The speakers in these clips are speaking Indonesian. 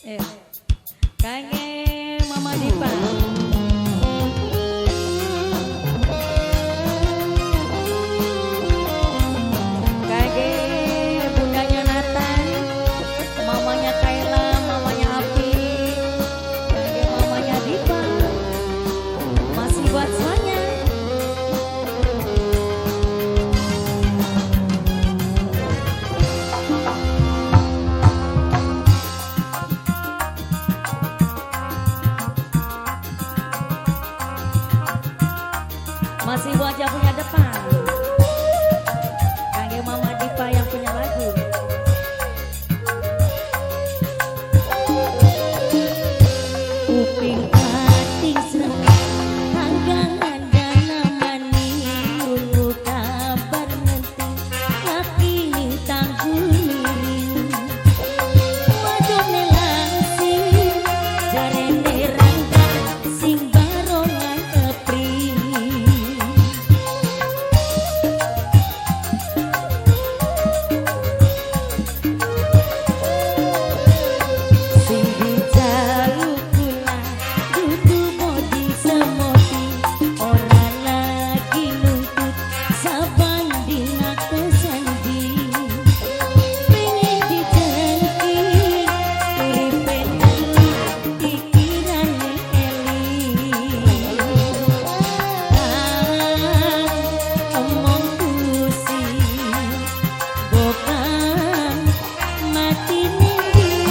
Eh, Kage Mama Dipa. Kage bundanya Nathan, mamanya Kayla, mamanya Api, kage mamanya Dipa. Masih buat semuanya. Masih buat yang punya depan. Kage Mama Dipa yang punya lagu. Uping ating serang tanggangan dana mani ulu kabar ngenti lakini tanggulin wadone langsing jarene rangga sing barongan kepri sing dijaluk kula dudu bodi semoti ora lagi nuntut sabanding kesandi pengen dicengki uripe pikirane omong pusi bukan mati ninding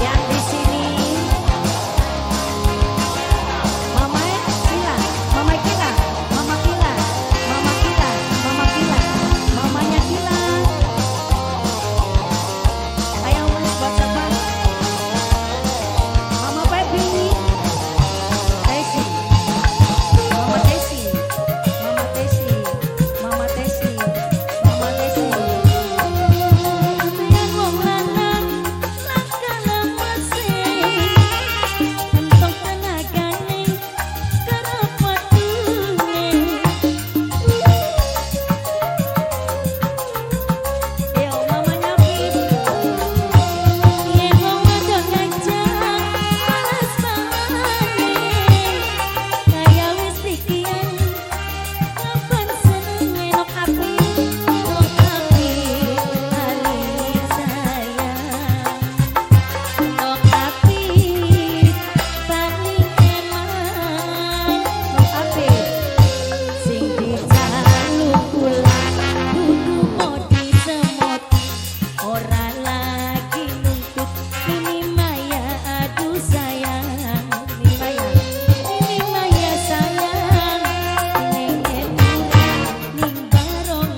yang di sini Mama Kila, Mama Kila, Mama Kila, Mama Kila, Mama Kila, mamanya Kila. Ayo mas buat siapa? Mama Baby, Tesi, Mama Tesi, Mama Tesi, Mama Tesi, Mama Tesi. Yang wong lanang lakana masih entong tenagane kerep watune. Yo mamanya Pip, yen wong wadon ngajak malas bawani kaya wis pikiran kapan senenge nok api ali sayang nok api paling eman nok api sing dijaluk kula dudu bodi semoti ora lagi nuntut ini maya aduh sayang ini maya sayang ning ning barongan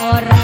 Orang